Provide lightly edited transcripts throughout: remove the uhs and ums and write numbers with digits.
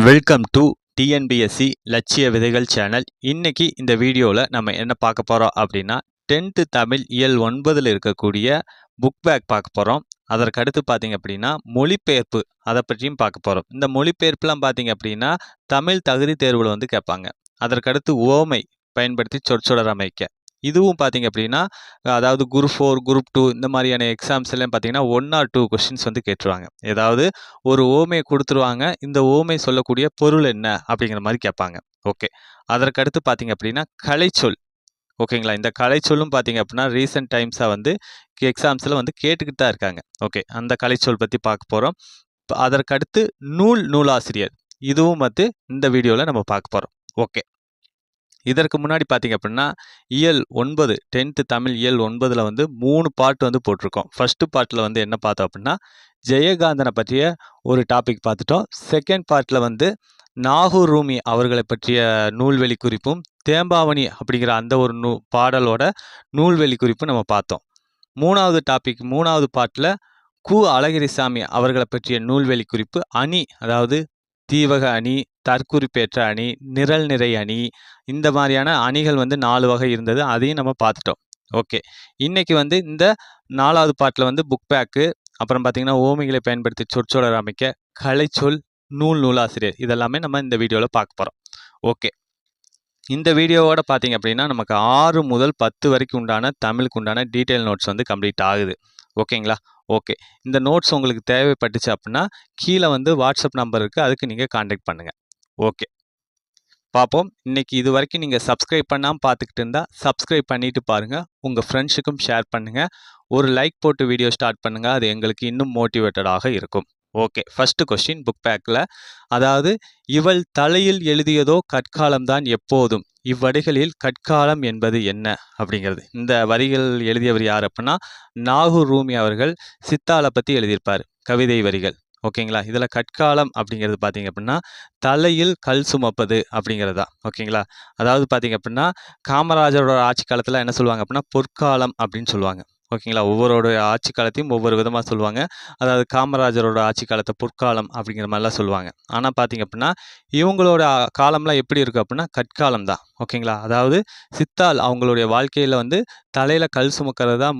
Welcome to TNPSC லட்சிய விதைகள் channel. இன்னைக்கு இந்த வீடியோவில் நம்ம என்ன பார்க்க போகிறோம் அப்படின்னா 10th தமிழ் இயல் 9ல் இருக்கக்கூடிய புக் பேக் பார்க்க போகிறோம். அதற்கடுத்து பார்த்தீங்க அப்படின்னா மொழிபெயர்ப்பு அதை பற்றியும் பார்க்க போகிறோம். இந்த மொழிபெயர்ப்புலாம் பார்த்தீங்க அப்படின்னா தமிழ் தகுதி தேர்வில் வந்து கேட்பாங்க. அதற்கடுத்து ஓமை பயன்படுத்தி சொற்சொடர் அமைக்க, இதுவும் பார்த்தீங்க அப்படின்னா அதாவது குரூப் 4 குரூப் 2 இந்த மாதிரியான எக்ஸாம்ஸ் எல்லாம் பார்த்தீங்கன்னா 1 or 2 கொஸ்டின்ஸ் வந்து கேட்டுருவாங்க. ஏதாவது ஒரு ஓமையை கொடுத்துருவாங்க, இந்த ஓமை சொல்லக்கூடிய பொருள் என்ன அப்படிங்கிற மாதிரி கேட்பாங்க. ஓகே, அதற்கடுத்து பார்த்தீங்க அப்படின்னா கலைச்சொல். ஓகேங்களா, இந்த கலைச்சொல்லும் பார்த்தீங்க அப்படின்னா ரீசெண்ட் டைம்ஸாக வந்து எக்ஸாம்ஸில் வந்து கேட்டுக்கிட்டு தான் இருக்காங்க. ஓகே, அந்த கலைச்சொல் பற்றி பார்க்க போகிறோம். அதற்கடுத்து நூலாசிரியர், இதுவும் வந்து இந்த வீடியோவில் நம்ம பார்க்க போகிறோம். ஓகே, இதற்கு முன்னாடி பார்த்தீங்க அப்படின்னா இயல் 9 10th தமிழ் இயல் 9ல் வந்து 3 பார்ட் வந்து போட்டிருக்கோம். ஃபர்ஸ்ட் பார்ட்டில் வந்து என்ன பார்த்தோம் அப்படின்னா ஜெயகாந்தனை பற்றிய ஒரு டாபிக் பார்த்துட்டோம். செகண்ட் பார்ட்டில் வந்து நாகூர் ரூமி அவர்களை பற்றிய நூல்வெளி குறிப்பும் தேம்பாவணி அப்படிங்கிற அந்த ஒரு பாடலோட நூல்வெளி குறிப்பும் நம்ம பார்த்தோம். மூணாவது பார்ட்டில் கு அழகிரிசாமி அவர்களை பற்றிய நூல்வெளி குறிப்பு அணி, அதாவது தீவக அணி, தற்குறிப்பேற்ற அணி, நிரல் நிறை அணி, இந்த மாதிரியான அணிகள் வந்து 4 வகை இருந்தது, அதையும் நம்ம பார்த்துட்டோம். ஓகே, இன்னைக்கு வந்து இந்த 4வது பார்ட்டில் வந்து புக் பேக்கு, அப்புறம் பார்த்தீங்கன்னா ஓமைகளை பயன்படுத்தி சொற்சொடர் அமைக்க, கலைச்சொல், நூலாசிரியர், இதெல்லாமே நம்ம இந்த வீடியோவில் பார்க்க போகிறோம். ஓகே, இந்த வீடியோவோட பார்த்தீங்க அப்படின்னா நமக்கு 6 முதல் 10 வரைக்கும் உண்டான தமிழுக்கு உண்டான டீட்டெயில் நோட்ஸ் வந்து கம்ப்ளீட் ஆகுது. ஓகேங்களா? ஓகே, இந்த நோட்ஸ் உங்களுக்கு தேவைப்பட்டுச்சு அப்படின்னா கீழே வந்து வாட்ஸ்அப் நம்பர் இருக்குது, அதுக்கு நீங்கள் கான்டாக்ட் பண்ணுங்கள். ஓகே, பார்ப்போம். இன்னைக்கு இது வரைக்கும் நீங்கள் சப்ஸ்கிரைப் பண்ணாமல் பார்த்துக்கிட்டு இருந்தால் சப்ஸ்கிரைப் பண்ணிட்டு பாருங்கள், உங்கள் ஃப்ரெண்ட்ஸுக்கும் ஷேர் பண்ணுங்கள், ஒரு லைக் போட்டு வீடியோ ஸ்டார்ட் பண்ணுங்கள், அது எங்களுக்கு இன்னும் மோட்டிவேட்டடாக இருக்கும். ஓகே, ஃபர்ஸ்ட் கொஸ்டின் புக் பேக்கில், அதாவது இவள் தலையில் எழுதியதோ கற்காலம்தான் எப்போதும், இவ்வடிகளில் கற்காலம் என்பது என்ன அப்படிங்கிறது. இந்த வரிகள் எழுதியவர் யார் அப்படின்னா நாகூர் ரூமி அவர்கள் சித்தாலை பற்றி எழுதியிருப்பார், கவிதை வரிகள். ஓகேங்களா, இதில் கற்காலம் அப்படிங்கிறது பார்த்தீங்க அப்படின்னா தலையில் கல் சுமப்பது அப்படிங்கிறது தான். ஓகேங்களா, அதாவது பார்த்தீங்க அப்படின்னா காமராஜரோட ஆட்சி காலத்தில் என்ன சொல்லுவாங்க அப்படின்னா பொற்காலம் அப்படின்னு சொல்லுவாங்க. ஓகேங்களா, ஒவ்வொருடைய ஆட்சி காலத்தையும் ஒவ்வொரு விதமாக சொல்லுவாங்க. அதாவது காமராஜரோட ஆட்சி காலத்தை பொற்காலம் அப்படிங்கிற மாதிரிலாம் சொல்லுவாங்க. ஆனால் பார்த்தீங்க அப்படின்னா இவங்களோட காலம்லாம் எப்படி இருக்குது அப்படின்னா கற்காலம் தான். ஓகேங்களா, அதாவது சித்தால் அவங்களுடைய வாழ்க்கையில் வந்து தலையில் கல் சுமக்கிறது தான்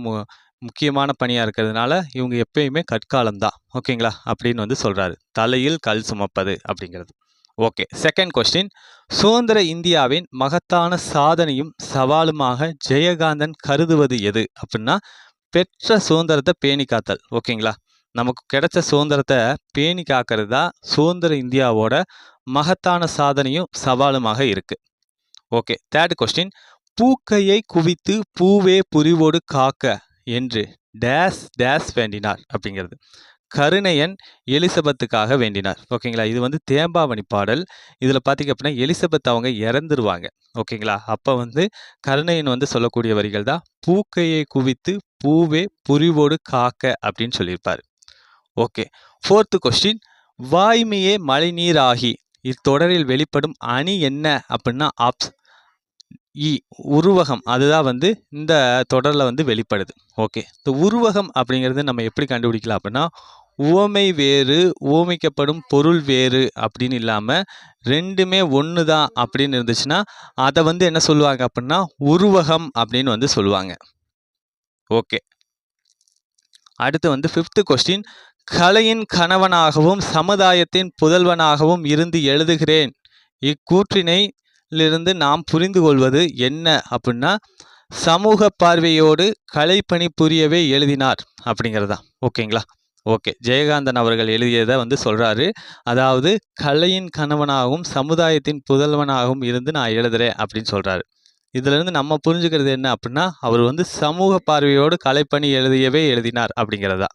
முக்கியமான பணியாக இருக்கிறதுனால இவங்க எப்பயுமே கற்காலம் தான். ஓகேங்களா, அப்படின்னு வந்து சொல்கிறாரு, தலையில் கல் சுமப்பது அப்படிங்கிறது. ஓகே, செகண்ட் கொஸ்டின், சுதந்திர இந்தியாவின் மகத்தான சாதனையும் சவாலுமாக ஜெயகாந்தன் கருதுவது எது அப்படின்னா பெற்ற சுதந்திரத்தை பேணி காத்தல். ஓகேங்களா, நமக்கு கிடைச்ச சுதந்திரத்தை பேணி காக்கிறது தான் சுதந்திர இந்தியாவோட மகத்தான சாதனையும் சவாலுமாக இருக்கு. ஓகே, தேர்ட் கொஸ்டின், பூக்கையை குவித்து பூவே புரிவோடு காக்க என்று டேஸ் டேஸ் வேண்டினார் அப்படிங்கிறது. கருணையன் எலிசபெத்துக்காக வேண்டினார். ஓகேங்களா, இது வந்து தேம்பாவணி பாடல். இதில் பார்த்தீங்க அப்படின்னா எலிசபெத் அவங்க இறந்துருவாங்க. ஓகேங்களா, அப்போ வந்து கருணையன் வந்து சொல்லக்கூடிய வரிகள் தான் பூக்கையை குவித்து பூவே புரிவோடு காக்க அப்படின்னு சொல்லியிருப்பார். ஓகே, ஃபோர்த்து கொஸ்டின், வாய்மையே மழைநீர் ஆகி இத்தொடரில் வெளிப்படும் அணி என்ன அப்படின்னா உருவகம், அதுதான் வந்து இந்த தொடரில் வந்து வெளிப்படுது. ஓகே, இந்த உருவகம் அப்படிங்கிறது நம்ம எப்படி கண்டுபிடிக்கலாம் அப்படின்னா உவமை வேறு உவமைக்கப்படும் பொருள் வேறு அப்படின்னு இல்லாமல் ரெண்டுமே ஒன்று தான் அப்படின்னு இருந்துச்சுன்னா அதை வந்து என்ன சொல்லுவாங்க அப்படின்னா உருவகம் அப்படின்னு வந்து சொல்லுவாங்க. ஓகே, அடுத்து வந்து ஃபிஃப்த்து கொஸ்டின், கலையின் கணவனாகவும் சமுதாயத்தின் புதல்வனாகவும் இருந்து எழுதுகிறேன், இக்கூற்றினை இருந்து நாம் புரிந்து கொள்வது என்ன அப்படின்னா சமூக பார்வையோடு கலைப்பணி புரியவே எழுதினார் அப்படிங்கிறது தான். ஓகேங்களா, ஓகே, ஜெயகாந்தன் அவர்கள் எழுதியதை வந்து சொல்கிறாரு, அதாவது கலையின் கணவனாகவும் சமுதாயத்தின் புதல்வனாகவும் இருந்து நான் எழுதுறேன் அப்படின்னு சொல்கிறாரு. இதிலிருந்து நம்ம புரிஞ்சுக்கிறது என்ன அப்படின்னா அவர் வந்து சமூக பார்வையோடு கலைப்பணி எழுதினார் அப்படிங்கிறதா.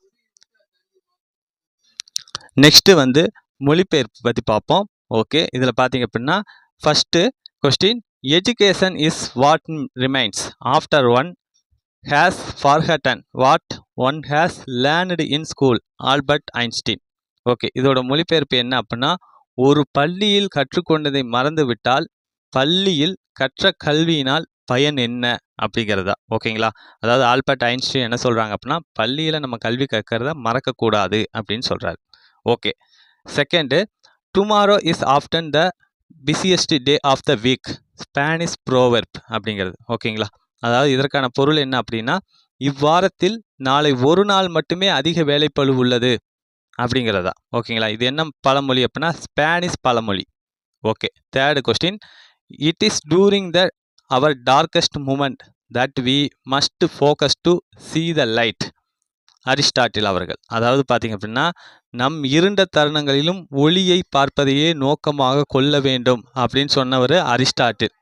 நெக்ஸ்ட் வந்து மொழிபெயர்ப்பு பற்றி பார்ப்போம். ஓகே, இதில் பார்த்தீங்க அப்படின்னா first question, education is what remains after one has forgotten what one has learned in school, Albert Einstein. Okay, இதோட மொழிபெயர்ப்பு என்ன அப்படின்னா ஒரு பள்ளியில் கற்றுக்கொண்டதை மறந்துவிட்டால் பள்ளியில் கற்ற கல்வியினால் பயன் என்ன அப்படிங்கிறதா. ஓகேங்களா, அதாவது ஆல்பர்ட் ஐன்ஸ்டீன் என்ன சொல்கிறாங்க அப்படின்னா பள்ளியில் நம்ம கல்வி கற்கிறத மறக்கக்கூடாது அப்படின்னு சொல்கிறாரு. Okay, second, tomorrow is often the busiest day of the week. Spanish proverb அப்படிங்கிறது. ஓகேங்களா? அதாவது இதற்கான பொருள் என்ன அப்படின்னா, இவ்வாரத்தில் நாளை ஒரு நாள் மட்டுமே அதிக வேலைப்பளு உள்ளது அப்படிங்கிறதா. ஓகேங்களா? இது என்ன பழமொழி அப்படின்னா ஸ்பானிஷ் பழமொழி. Okay. Third question. It is during the our darkest moment that we must focus to see the light. Aristotle அவர்கள். அதாவது பார்த்தீங்க அப்படின்னா, நம் இருண்ட தருணங்களிலும் ஒளியை பார்ப்பதையே நோக்கமாக கொள்ள வேண்டும் அப்படின்னு சொன்னவர் அரிஸ்டாட்டில்.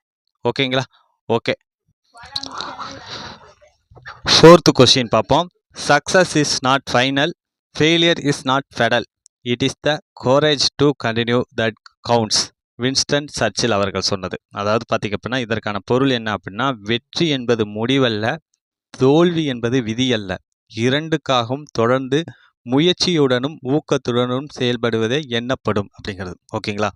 ஓகேங்களா? ஓகே. ஃபோர்த்து கொஸ்டின் பார்ப்போம். Success is not final, failure is not fatal, it is the courage to continue that counts. Winston Churchill அவர்கள் சொன்னது. அதாவது பார்த்தீங்க அப்படின்னா இதற்கான பொருள் என்ன அப்படின்னா, வெற்றி என்பது முடிவல்ல, தோல்வி என்பது விதி அல்ல, இரண்டுக்காகவும் தொடர்ந்து முயற்சியுடனும் ஊக்கத்துடனும் செயல்படுவதே எண்ணப்படும் அப்படிங்கிறது. ஓகேங்களா?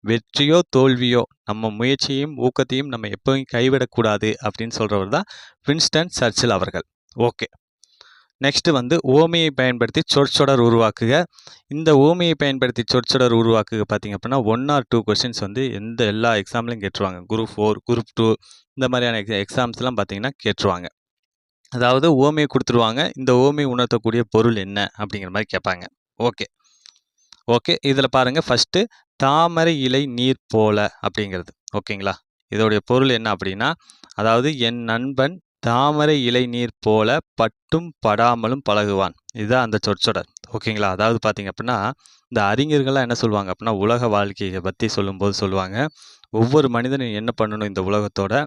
வெற்றியோ தோல்வியோ நம்ம முயற்சியையும் ஊக்கத்தையும் நம்ம எப்பவும் கைவிடக்கூடாது அப்படின்னு சொல்கிறவர் தான் வின்ஸ்டன் சர்ச்சில் அவர்கள். ஓகே. நெக்ஸ்ட் வந்து ஓமையை பயன்படுத்தி சொற்சொடர் உருவாக்குக. இந்த ஓமையை பயன்படுத்தி சொற்சொடர் உருவாக்குக பார்த்தீங்க அப்படின்னா 1 or 2 கொஸ்டின்ஸ் வந்து எல்லா எக்ஸாம்லையும் கேட்டுருவாங்க. குரூப் 4, குரூப் 2 இந்த மாதிரியான எக்ஸாம்ஸ்லாம் பார்த்தீங்கன்னா கேட்டுருவாங்க. அதாவது ஓமையை கொடுத்துருவாங்க. இந்த ஓமையை உணர்த்தக்கூடிய பொருள் என்ன அப்படிங்கிற மாதிரி கேட்பாங்க. ஓகே. ஓகே. இதில் பாருங்கள் ஃபஸ்ட்டு தாமரை இலை நீர் போல அப்படிங்கிறது. ஓகேங்களா? இதோடைய பொருள் என்ன அப்படின்னா, அதாவது என் நண்பன் தாமரை இலை நீர் போல பட்டும் படாமலும் பழகுவான். இதுதான் அந்த சொற்சொடர். ஓகேங்களா? அதாவது பார்த்தீங்க அப்படின்னா இந்த அறிஞர்கள்லாம் என்ன சொல்லுவாங்க அப்படின்னா, உலக வாழ்க்கையை பற்றி சொல்லும்போது சொல்லுவாங்க, ஒவ்வொரு மனிதனும் என்ன பண்ணணும் இந்த உலகத்தோட,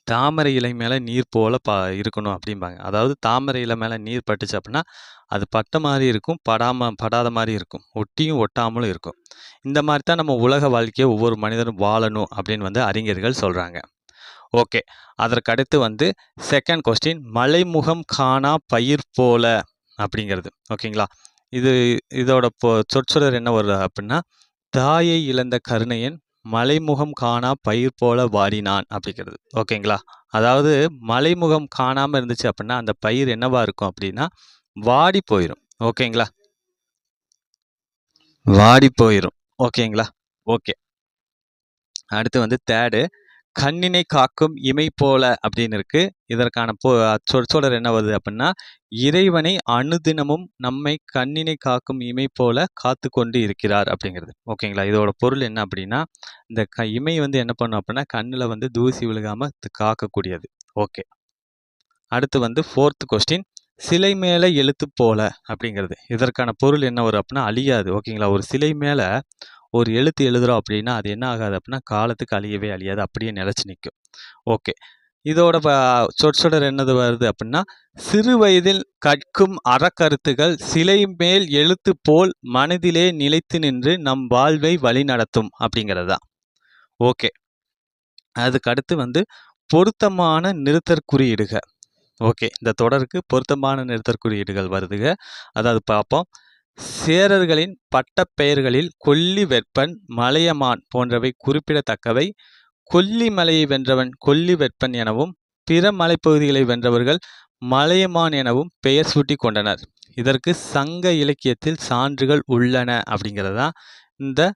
தாமரை இலை மேலே நீர் போல இருக்கணும் அப்படிம்பாங்க. அதாவது தாமரை இலை மேலே நீர் பட்டுச்சு அப்படின்னா அது பட்ட மாதிரி இருக்கும், படாத மாதிரி இருக்கும், ஒட்டியும் ஒட்டாமலும் இருக்கும். இந்த மாதிரி தான் நம்ம உலக வாழ்க்கையை ஒவ்வொரு மனிதனும் வாழணும் அப்படின்னு வந்து அறிஞர்கள் சொல்கிறாங்க. ஓகே. அதற்கடுத்து வந்து செகண்ட் கொஸ்டின். மலைமுகம் காணா பயிர் போல அப்படிங்கிறது. ஓகேங்களா? இதோட சொற்சொடர் என்ன வருது அப்படின்னா, தாயை இழந்த கருணையன் மலைமுகம் காணா பயிர் போல வாடினான் அப்படிங்கிறது. ஓகேங்களா? அதாவது மலைமுகம் காணாமல் இருந்துச்சு அப்படின்னா அந்த பயிர் என்னவா இருக்கும் அப்படின்னா வாடி போயிடும். ஓகேங்களா? வாடி போயிடும். ஓகேங்களா? ஓகே. அடுத்து வந்து தேர்டு. கண்ணினை காக்கும் இமை போல அப்படின்னு இருக்கு. இதற்கான சொற்சொடர் என்ன வருது அப்படின்னா, இறைவனை அனுதினமும் நம்மை கண்ணினை காக்கும் இமை போல காத்து கொண்டு இருக்கிறார் அப்படிங்கிறது. ஓகேங்களா? இதோட பொருள் என்ன அப்படின்னா, இந்த இமை வந்து என்ன பண்ணும் அப்படின்னா கண்ணில் வந்து தூசி விழுகாமல் காக்கக்கூடியது. ஓகே. அடுத்து வந்து ஃபோர்த் கொஸ்டின். சிலை மேலே எழுத்து போல அப்படிங்கிறது. இதற்கான பொருள் என்ன வரும் அப்படின்னா அழியாது. ஓகேங்களா? ஒரு சிலை மேலே ஒரு எழுத்து எழுதுகிறோம் அப்படின்னா அது என்ன ஆகாது அப்படின்னா காலத்துக்கு அழியவே அழியாது, அப்படியே நிலச்சி நிற்கும். ஓகே. இதோட சொற்சொடர் என்னது வருது அப்படின்னா, சிறு வயதில் கற்கும் அறக்கருத்துகள் சிலை மேல் எழுத்து போல் மனதிலே நிலைத்து நின்று நம் வாழ்வை வழி நடத்தும் அப்படிங்கிறது தான். ஓகே. அதுக்கு அடுத்து வந்து பொருத்தமான நிறுத்தற்குறியீடுக. ஓகே. இந்த தொடருக்கு பொருத்தமான நிறுத்தற்குறியீடுகள் வருதுங்க. அதாவது பார்ப்போம். சேரர்களின் பட்டப்பெயர்களில் கொல்லி வெற்பன், மலையமான் போன்றவை குறிப்பிடத்தக்கவை. கொல்லி மலையை வென்றவன் கொல்லி வெற்பன் எனவும், பிற மலைப்பகுதிகளை வென்றவர்கள் மலையமான் எனவும் பெயர் சூட்டி கொண்டனர். இதற்கு சங்க இலக்கியத்தில் சான்றுகள் உள்ளன அப்படிங்கிறது தான் இந்த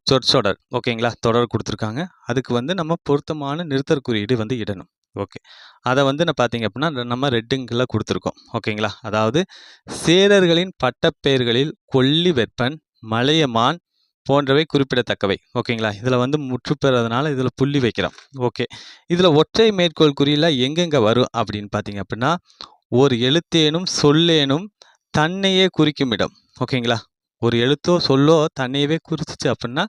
சொற்சொடர். ஓகேங்களா? தொடர் கொடுத்துருக்காங்க. அதுக்கு வந்து நம்ம பொருத்தமான நிறுத்தற்குறியீடு வந்து இடணும். ஓகே. அதை வந்து நான் பார்த்தீங்க அப்படின்னா நம்ம ரெட்டுங்கில் கொடுத்துருக்கோம். ஓகேங்களா? அதாவது சேரர்களின் பட்டப்பெயர்களில் கொல்லி வெற்பன், மலையமான் போன்றவை குறிப்பிடத்தக்கவை. ஓகேங்களா? இதில் வந்து முற்று பெறதுனால இதில் புள்ளி வைக்கிறோம். ஓகே. இதில் ஒற்றை மேற்கோள் குறியில் எங்கெங்கே வரும் அப்படின்னு பார்த்தீங்க அப்படின்னா, ஒரு எழுத்தேனும் சொல்லேனும் தன்னையே குறிக்கும் இடம். ஓகேங்களா? ஒரு எழுத்தோ சொல்லோ தன்னையவே குறிச்சிச்சு அப்படின்னா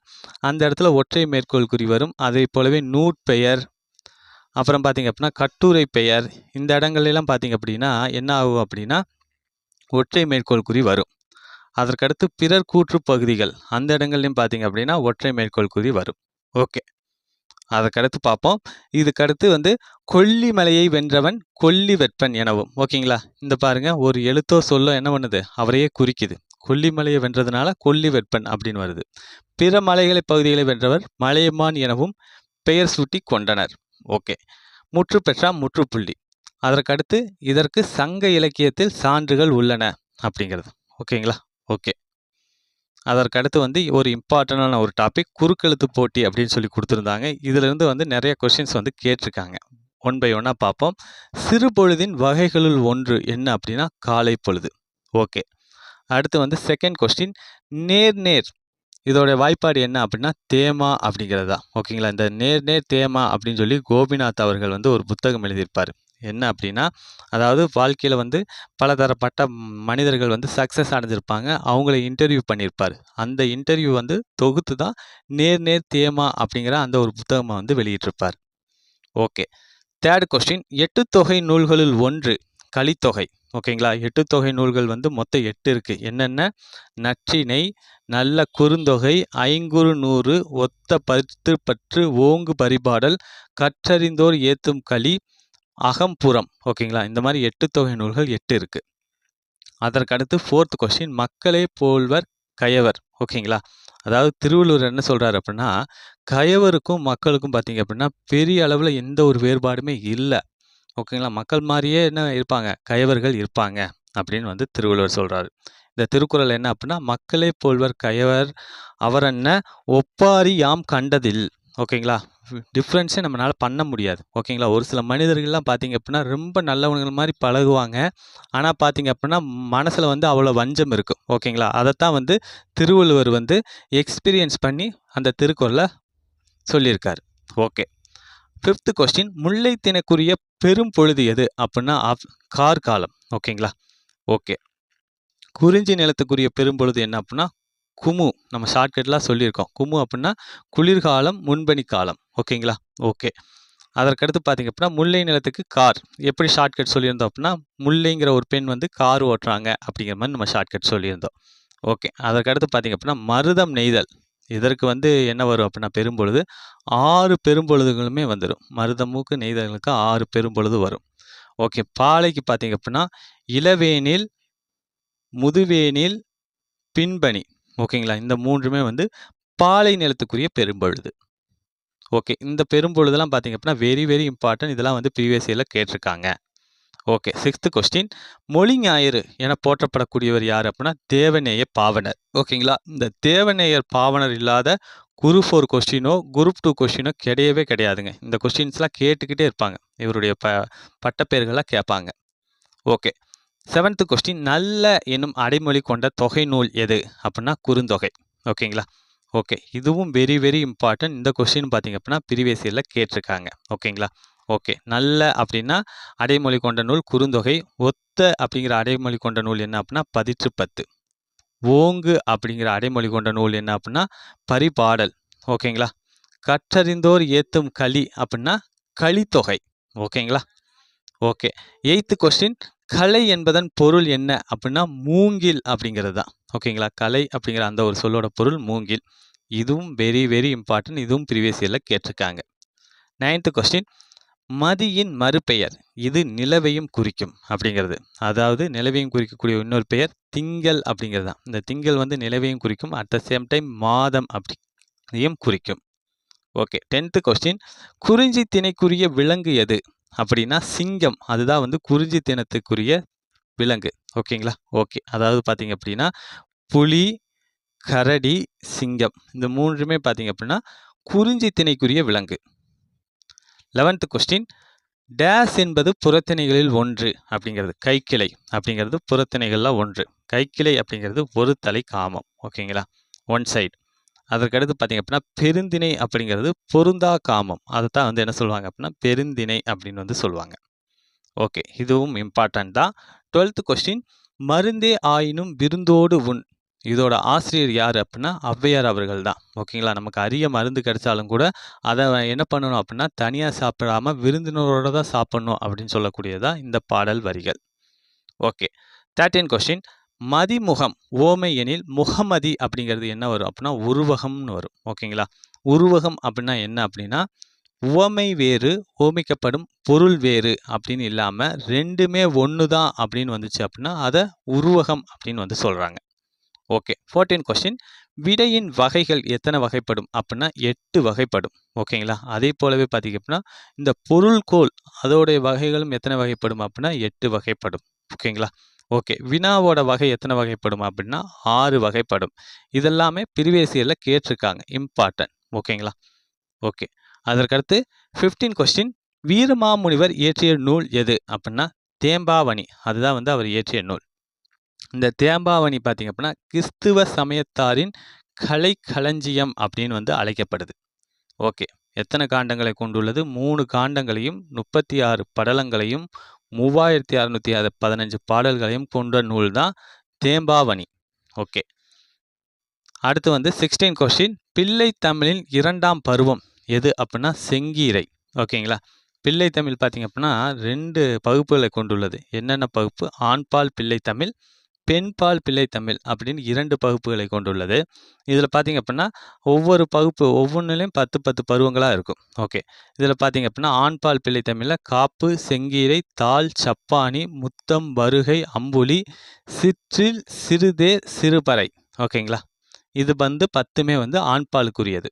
அந்த இடத்துல ஒற்றை மேற்கோள் குறி வரும். அதே போலவே நூற்பெயர், அப்புறம் பார்த்தீங்க அப்படின்னா கட்டுரை பெயர், இந்த இடங்கள்லாம் பார்த்தீங்க அப்படின்னா என்ன ஆகும் அப்படின்னா ஒற்றை மேற்கோள் குறி வரும். அதற்கடுத்து பிறர் கூற்று பகுதிகள், அந்த இடங்கள்லையும் பார்த்தீங்க அப்படின்னா ஒற்றை மேற்கோள் குறி வரும். ஓகே. அதற்கடுத்து பார்ப்போம். இதுக்கடுத்து வந்து கொல்லிமலையை வென்றவன் கொல்லி வெற்பன் எனவும். ஓகேங்களா? இந்த பாருங்க, ஒரு எழுத்தோ சொல்லோ என்ன பண்ணுது, அவரையே குறிக்குது. கொல்லிமலையை வென்றதுனால கொல்லி வெற்பன் அப்படின்னு வருது. பிற மலைகளை பகுதிகளை வென்றவர் மலையமான் எனவும் பெயர் சூட்டி கொண்டனர். ஓகே. முற்று பெற்றா முற்றுப்புள்ளி. அதற்கடுத்து இதற்கு சங்க இலக்கியத்தில் சான்றுகள் உள்ளன அப்படிங்கிறது. ஓகேங்களா? ஓகே. அதற்கடுத்து வந்து ஒரு இம்பார்ட்டண்டான ஒரு டாபிக் குறுக்கெழுத்து போட்டி அப்படின்னு சொல்லி கொடுத்துருந்தாங்க. இதிலிருந்து வந்து நிறைய கொஸ்டின்ஸ் வந்து கேட்டிருக்காங்க. ஒன் பை ஒன்னாக பார்ப்போம். சிறு பொழுதின் வகைகளுள் ஒன்று என்ன அப்படின்னா காலை பொழுது. ஓகே. அடுத்து வந்து செகண்ட் கொஸ்டின் நேர் நேர் இதோட வாய்ப்பாடு என்ன அப்படின்னா தேமா அப்படிங்கிறது தான். ஓகேங்களா. இந்த நேர் நேர் தேமா அப்படின்னு சொல்லி கோபிநாத் அவர்கள் வந்து ஒரு புத்தகம் எழுதியிருப்பார். என்ன அப்படின்னா அதாவது வாழ்க்கையில் வந்து பலதரப்பட்ட மனிதர்கள் வந்து சக்ஸஸ் அடைஞ்சிருப்பாங்க. அவங்கள இன்டர்வியூ பண்ணியிருப்பார். அந்த இன்டர்வியூ வந்து தொகுத்து தான் நேர் நேர் தேமா அப்படிங்கிற அந்த ஒரு புத்தகமாக வந்து வெளியிட்டிருப்பார். ஓகே. தேர்ட் கொஸ்டின் எட்டுத்தொகை நூல்களில் ஒன்று கலித்தொகை. ஓகேங்களா. எட்டுத்தொகை நூல்கள் வந்து மொத்தம் 8 இருக்குது. என்னென்ன? நற்றிணை, நல்ல குறுந்தொகை, ஐங்குறு நூறு, ஒத்த பத்து பற்று, ஓங்கு பரிபாடல், கற்றறிந்தோர் ஏத்தும் களி, அகம்புறம். ஓகேங்களா. இந்த மாதிரி 8 தொகை நூல்கள் 8 இருக்குது. அதற்கடுத்து ஃபோர்த் கொஸ்டின் மக்களே போல்வர் கயவர். ஓகேங்களா. அதாவது திருவள்ளுவர் என்ன சொல்கிறார் அப்படின்னா கயவருக்கும் மக்களுக்கும் பார்த்தீங்க அப்படின்னா பெரிய அளவில் எந்த ஒரு வேறுபாடுமே இல்லை. ஓகேங்களா. மக்கள் மாதிரியே என்ன இருப்பாங்க, கயவர்கள் இருப்பாங்க அப்படின்னு வந்து திருவள்ளுவர் சொல்கிறாரு. இந்த திருக்குறள் என்ன அப்படின்னா மக்களே போல்வர் கயவர் அவரென்ன ஒப்பாரி யாம் கண்டதில். ஓகேங்களா. டிஃப்ரென்ஸே நம்மளால் பண்ண முடியாது. ஓகேங்களா. ஒரு சில மனிதர்கள்லாம் பார்த்தீங்க அப்படின்னா ரொம்ப நல்லவங்கள் மாதிரி பழகுவாங்க. ஆனால் பார்த்தீங்க அப்படின்னா மனசில் வந்து அவ்வளோ வஞ்சம் இருக்கும். ஓகேங்களா. அதைத்தான் வந்து திருவள்ளுவர் வந்து எக்ஸ்பீரியன்ஸ் பண்ணி அந்த திருக்குறளை சொல்லியிருக்காரு. ஓகே. ஃபிஃப்த் கொஸ்டின் முல்லை திணைக்குரிய பெரும் பொழுது எது அப்படின்னா கார்காலம். ஓகேங்களா. ஓகே. குறிஞ்சி நிலத்துக்குரிய பெரும்பொழுது என்ன அப்படின்னா குமு. நம்ம ஷார்ட்கட்லாம் சொல்லியிருக்கோம். குமு அப்படின்னா குளிர்காலம், முன்பனி காலம். ஓகேங்களா. ஓகே. அதற்கடுத்து பார்த்தீங்க அப்படின்னா முல்லை நிலத்துக்கு கார். எப்படி ஷார்ட்கட் சொல்லியிருந்தோம் அப்படின்னா முல்லைங்கிற ஒரு பெண் வந்து கார் ஓட்டுறாங்க அப்படிங்கிற மாதிரி நம்ம ஷார்ட்கட் சொல்லியிருந்தோம். ஓகே. அதற்கடுத்து பார்த்தீங்க அப்படின்னா மருதம் நெய்தல். இதற்கு வந்து என்ன வரும் அப்படின்னா பெரும்பொழுது 6 பெரும்பொழுதுகளுமே வந்துடும். மருதமுக்கு நெய்தலுக்கு 6 பெரும்பொழுது வரும். ஓகே. பாலைக்கு பார்த்தீங்க அப்படின்னா இளவேனில், முதுவேனில், பின்பனி. ஓகேங்களா. இந்த மூன்றுமே வந்து பாலை நிலத்துக்குரிய பெரும்பொழுது. ஓகே. இந்த பெரும்பொழுதெல்லாம் பார்த்தீங்க அப்படின்னா வெரி வெரி இம்பார்ட்டன்ட். இதெல்லாம் வந்து ப்ரீவியஸ் இயரில் கேட்டிருக்காங்க. ஓகே. சிக்ஸ்த் கொஸ்டின் மொழி ஞாயிறு என போற்றப்படக்கூடியவர் யார் அப்படின்னா தேவநேய பாவனர். ஓகேங்களா. இந்த தேவநேயர் பாவனர் இல்லாத குரூப் 4 கொஸ்டினோ குரூப் 2 கொஸ்டினோ கிடையவே கிடையாதுங்க. இந்த கொஸ்டின்ஸ்லாம் கேட்டுக்கிட்டே இருப்பாங்க. இவருடைய பட்டப்பெயர்கள்லாம் கேட்பாங்க. ஓகே. செவன்த் கொஸ்டின் நல்ல என்னும் அடைமொழி கொண்ட தொகை நூல் எது அப்படின்னா குறுந்தொகை. ஓகேங்களா. ஓகே. இதுவும் வெரி வெரி இம்பார்ட்டன்ட். இந்த கொஸ்டின் பார்த்தீங்க அப்படின்னா ப்ரீவியஸ் இயரில் கேட்டிருக்காங்க. ஓகேங்களா. ஓகே. நல்ல அப்படின்னா அடைமொழி கொண்ட நூல் குறுந்தொகை. ஒத்த அப்படிங்கிற அடைமொழி கொண்ட நூல் என்ன அப்படின்னா பதிற்று பத்து. ஓங்கு அப்படிங்கிற அடைமொழி கொண்ட நூல் என்ன அப்படின்னா பரிபாடல். ஓகேங்களா. கற்றறிந்தோர் ஏத்தும் களி அப்படின்னா களித்தொகை. ஓகேங்களா. ஓகே. எய்த்து கொஸ்டின் கலை என்பதன் பொருள் என்ன அப்படின்னா மூங்கில் அப்படிங்கிறது தான். ஓகேங்களா. கலை அப்படிங்கிற அந்த ஒரு சொல்லோட பொருள் மூங்கில். இதுவும் வெரி வெரி இம்பார்ட்டன்ட். இதுவும் ப்ரீவியஸ் இயரில் கேட்டிருக்காங்க. நைன்த்து கொஸ்டின் மதியின் மறுபெயர் இது நிலவையும் குறிக்கும் அப்படிங்கிறது. அதாவது நிலவையும் குறிக்கக்கூடிய இன்னொரு பெயர் திங்கள் அப்படிங்கிறது தான். இந்த திங்கள் வந்து நிலவையும் குறிக்கும், அட் த சேம் டைம் மாதம் அப்படியும் குறிக்கும். ஓகே. 10th கொஸ்டின் குறிஞ்சி திணைக்குரிய விலங்கு எது அப்படின்னா சிங்கம். அதுதான் வந்து குறிஞ்சி திணத்துக்குரிய விலங்கு. ஓகேங்களா. ஓகே. அதாவது பார்த்தீங்க அப்படின்னா புலி, கரடி, சிங்கம் இந்த மூன்றுமே பார்த்தீங்க அப்படின்னா குறிஞ்சி திணைக்குரிய விலங்கு. 11th கொஸ்டின் டேஸ் என்பது புறத்திணைகளில் ஒன்று அப்படிங்கிறது கைக்கிளை அப்படிங்கிறது புறத்திணைகளில் ஒன்று. கைக்கிளை அப்படிங்கிறது ஒரு தலை காமம். ஓகேங்களா. One side. அதற்கடுத்து பார்த்தீங்க அப்படின்னா பெருந்திணை அப்படிங்கிறது பொருந்தா காமம். அதை தான் வந்து என்ன சொல்லுவாங்க அப்படின்னா பெருந்திணை அப்படின்னு வந்து சொல்லுவாங்க. ஓகே. இதுவும் இம்பார்ட்டன்ட் தான். 12th கொஸ்டின் மருந்தே ஆயினும் விருந்தோடு உண். இதோட ஆசிரியர் யார் அப்படின்னா ஔவையார் அவர்கள் தான். ஓகேங்களா. நமக்கு அரிய மருந்து கிடைச்சாலும் கூட அதை என்ன பண்ணணும் அப்படின்னா தனியாக சாப்பிடாம விருந்தினரோட தான் சாப்பிடணும் அப்படின்னு சொல்லக்கூடியதான் இந்த பாடல் வரிகள். ஓகே. 13 கொஸ்டின் மதிமுகம் ஓமை எனில் முகமதி அப்படிங்கிறது என்ன வரும் அப்படின்னா உருவகம்னு வரும். ஓகேங்களா. உருவகம் அப்படின்னா என்ன அப்படின்னா உவமை வேறு ஓமிக்கப்படும் பொருள் வேறு அப்படின்னு இல்லாமல் ரெண்டுமே ஒன்று தான் அப்படின்னு வந்துச்சு அப்படின்னா அதை உருவகம் அப்படின்னு வந்து சொல்கிறாங்க. ஓகே. 14 கொஸ்டின் விடையின் வகைகள் எத்தனை வகைப்படும் அப்படின்னா 8 வகைப்படும். ஓகேங்களா. அதே போலவே பார்த்தீங்க அப்படின்னா இந்த பொருள்கோள் அதோடைய வகைகளும் எத்தனை வகைப்படும் அப்படின்னா 8 வகைப்படும். ஓகேங்களா. ஓகே. வினாவோட வகை எத்தனை வகைப்படும் அப்படின்னா 6 வகைப்படும். இதெல்லாமே ப்ரீவியஸ் இயர்ல கேட்டிருக்காங்க. இம்பார்ட்டன்ட். ஓகேங்களா? ஓகே. அதற்கடுத்து 15 கொஸ்டின் வீரமாமுனிவர் இயற்றிய நூல் எது அப்படின்னா தேம்பாவணி. அதுதான் வந்து அவர் இயற்றிய நூல். இந்த தேம்பாவணி பார்த்தீங்க அப்படின்னா கிறிஸ்துவ சமயத்தாரின் கலைக்களஞ்சியம் அப்படின்னு வந்து அழைக்கப்படுது. ஓகே. எத்தனை காண்டங்களை கொண்டுள்ளது? 3 காண்டங்களையும் 36 படலங்களையும் 3615 பாடல்களையும் கொண்ட நூல் தான் தேம்பாவணி. ஓகே. அடுத்து வந்து 16 கொஸ்டின் பிள்ளை தமிழின் 2ஆம் பருவம் எது அப்படின்னா செங்கீரை. ஓகேங்களா? பிள்ளை தமிழ் பார்த்தீங்க அப்படின்னா 2 பகுப்புகளை கொண்டுள்ளது. என்னென்ன பகுப்பு? ஆண்பால் பிள்ளை தமிழ், பெண்பால் பிள்ளை தமிழ் அப்படின்னு 2 பகுப்புகளை கொண்டுள்ளது. இதில் பார்த்தீங்க அப்படின்னா ஒவ்வொரு பகுப்பு ஒவ்வொன்றிலையும் 10 பருவங்களாக இருக்கும். ஓகே. இதில் பார்த்தீங்க அப்படின்னா ஆண்பால் பிள்ளை தமிழில் காப்பு, செங்கீரை, தாள், சப்பானி, முத்தம், வருகை, அம்புலி, சிற்றில், சிறுதே, சிறுபறை. ஓகேங்களா? இது வந்து 10மே வந்து ஆண்பாலுக்குரியது.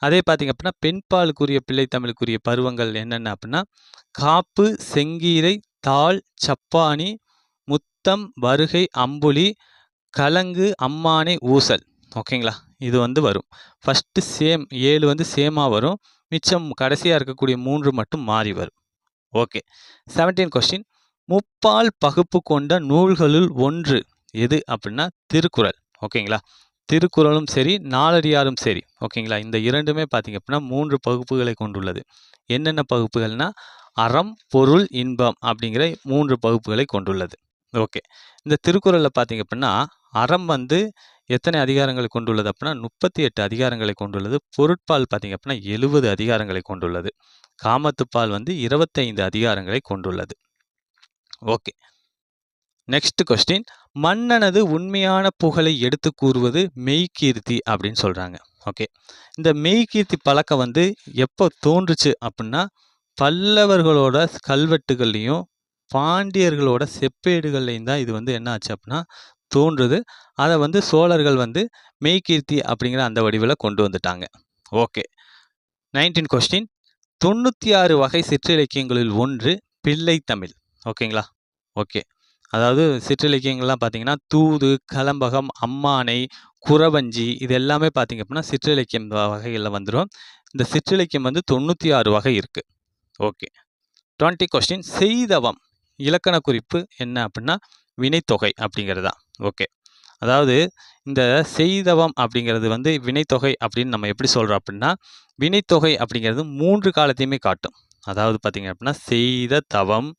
அதே பார்த்தீங்க அப்படின்னா பெண்பாலுக்குரிய பிள்ளை தமிழுக்குரிய பருவங்கள் என்னென்ன அப்படின்னா காப்பு, செங்கீரை, தாள், சப்பானி, முத்தம், வருகை, அம்புலி, கலங்கு, அம்மானை, ஊசல். ஓகேங்களா? இது வந்து வரும். ஃபஸ்ட்டு சேம் 7 வந்து சேமாக வரும். மிச்சம் கடைசியாக இருக்கக்கூடிய 3 மட்டும் மாறி வரும். ஓகே. 17 கொஸ்டின் முப்பால் பகுப்பு கொண்ட நூல்களுள் ஒன்று எது அப்படின்னா திருக்குறள். ஓகேங்களா? திருக்குறளும் சரி, நாலடியாரும் சரி. ஓகேங்களா? இந்த 2மே பார்த்தீங்க அப்படின்னா 3 பகுப்புகளை கொண்டுள்ளது. என்னென்ன பகுப்புகள்னா அறம், பொருள், இன்பம் அப்படிங்கிற 3 பகுப்புகளை கொண்டுள்ளது. ஓகே. இந்த திருக்குறளில் பார்த்தீங்க அப்படின்னா அறம் வந்து எத்தனை அதிகாரங்களை கொண்டுள்ளது அப்படின்னா 38 அதிகாரங்களை கொண்டுள்ளது. பொருட்பால் பார்த்தீங்க அப்படின்னா 70 அதிகாரங்களை கொண்டுள்ளது. காமத்துப்பால் வந்து 25 அதிகாரங்களை கொண்டுள்ளது. ஓகே. நெக்ஸ்ட் கொஸ்டின் மன்னனது உண்மையான புகழை எடுத்து கூறுவது மெய்கீர்த்தி அப்படின்னு சொல்கிறாங்க. ஓகே. இந்த மெய்கீர்த்தி பழக்கம் வந்து எப்போ தோன்றுச்சு அப்படின்னா பல்லவர்களோட கல்வெட்டுகள்லையும் பாண்டியர்களோட செப்பேடுகள்லையும் தான் இது வந்து என்ன ஆச்சு அப்படின்னா தோன்றுது. அதை வந்து சோழர்கள் வந்து மெய்கீர்த்தி அப்படிங்கிற அந்த வடிவில் கொண்டு வந்துட்டாங்க. ஓகே. 19 கொஸ்டின் 96 வகை சிற்றிலக்கியங்களில் ஒன்று பிள்ளை தமிழ். ஓகேங்களா? ஓகே. அதாவது சிற்றிலக்கியங்கள்லாம் பார்த்தீங்கன்னா தூது, கலம்பகம், அம்மானை, குறவஞ்சி இது எல்லாமே பார்த்தீங்க அப்படின்னா சிற்றிலக்கியம் வகைகளில் வந்துடும். இந்த சிற்றிலக்கியம் வந்து 96 வகை இருக்குது. ஓகே. 20 கொஸ்டின் செய்தவம் இலக்கண குறிப்பு என்ன அப்படின்னா வினைத்தொகை அப்படிங்கிறதா. ஓகே. அதாவது இந்த செய்தவம் அப்படிங்கிறது வந்து வினைத்தொகை அப்படின்னு நம்ம எப்படி சொல்கிறோம் அப்படின்னா வினைத்தொகை அப்படிங்கிறது 3 காலத்தையுமே காட்டும். அதாவது பார்த்தீங்க அப்படின்னா செய்த தவம்,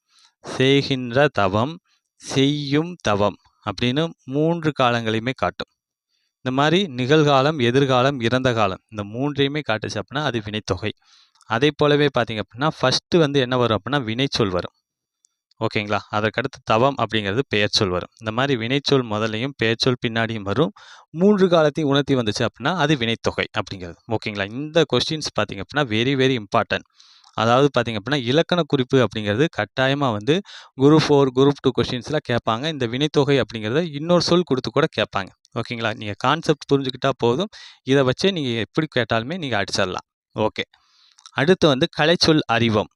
செய்கின்ற தவம், செய்யும் தவம் அப்படின்னு 3 காலங்களையுமே காட்டும். இந்த மாதிரி நிகழ்காலம், எதிர்காலம், இறந்த காலம் இந்த 3ஐயுமே காட்டுச்சு அப்படின்னா அது வினைத்தொகை. அதே போலவே பார்த்தீங்க அப்படின்னா ஃபஸ்ட்டு வந்து என்ன வரும் அப்படின்னா வினைச்சொல் வரும். ஓகேங்களா? அதற்கடுத்து தவம் அப்படிங்கிறது பெயர்ச்சொல் வரும். இந்த மாதிரி வினைச்சொல் முதலையும் பெயர்ச்சொல் பின்னாடியும் வரும். 3 காலத்தையும் உணர்த்தி வந்துச்சு அப்படின்னா அது வினைத்தொகை அப்படிங்கிறது. ஓகேங்களா? இந்த கொஸ்டின்ஸ் பார்த்தீங்க அப்படின்னா வெரி வெரி இம்பார்ட்டன்ட். அதாவது பார்த்தீங்க அப்படின்னா இலக்கண குறிப்பு அப்படிங்கிறது கட்டாயமாக வந்து குரூப் 4 குரூப் 2 கொஸ்டின்ஸில் கேட்பாங்க. இந்த வினைத்தொகை அப்படிங்கிறத இன்னொரு சொல் கொடுத்து கூட கேட்பாங்க. ஓகேங்களா? நீங்கள் கான்செப்ட் புரிஞ்சுக்கிட்டா போதும். இதை வச்சே நீங்கள் எப்படி கேட்டாலுமே நீங்கள் அடிச்சிடலாம். ஓகே. அடுத்து வந்து கலைச்சொல் அறிவம்.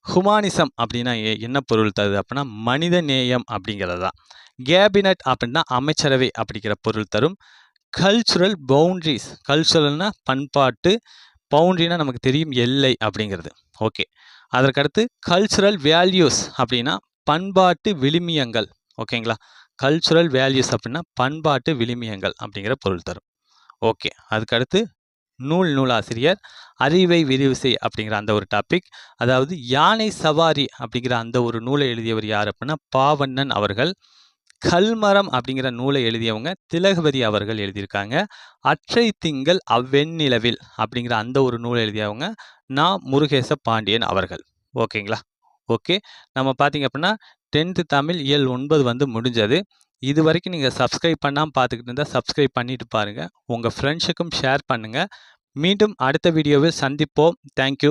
ஹுமானிசம் அப்படின்னா என்ன பொருள் தருது அப்படின்னா மனித நேயம் அப்படிங்கிறது தான். கேபினட் அப்படின்னா அமைச்சரவை அப்படிங்கிற பொருள் தரும். கல்ச்சுரல் பவுண்ட்ரிஸ் கல்ச்சுரல்னா பண்பாட்டு, பவுண்ட்ரினா நமக்கு தெரியும் எல்லை அப்படிங்கிறது. ஓகே. அதற்கடுத்து கல்ச்சுரல் வேல்யூஸ் அப்படின்னா பண்பாட்டு விழுமியங்கள். ஓகேங்களா? கல்ச்சுரல் வேல்யூஸ் அப்படின்னா பண்பாட்டு விழுமியங்கள் அப்படிங்கிற பொருள் தரும். ஓகே. அதுக்கடுத்து நூலாசிரியர் அறிவை விரிவு செய் அப்படிங்கிற அந்த ஒரு டாபிக். அதாவது யானை சவாரி அப்படிங்கிற அந்த ஒரு நூலை எழுதியவர் யார் அப்படின்னா பாவண்ணன் அவர்கள். கல்மரம் அப்படிங்கிற நூலை எழுதியவங்க திலகவதி அவர்கள் எழுதியிருக்காங்க. அற்றை திங்கள் அவ்வெண்ணிலவில் அப்படிங்கிற அந்த ஒரு நூலை எழுதியவங்க முருகேச பாண்டியன் அவர்கள். ஓகேங்களா? ஓகே. நம்ம பார்த்தீங்க அப்படின்னா 10th தமிழ் இயல் 9 வந்து முடிஞ்சது. இது வரைக்கும் நீங்கள் சப்ஸ்கிரைப் பண்ணாமல் பார்த்துக்கிட்டு இருந்தால் சப்ஸ்கிரைப் பண்ணிட்டு பாருங்கள். உங்கள் ஃப்ரெண்ட்ஸுக்கும் ஷேர் பண்ணுங்கள். மீண்டும் அடுத்த வீடியோவில் சந்திப்போம். தேங்க்யூ.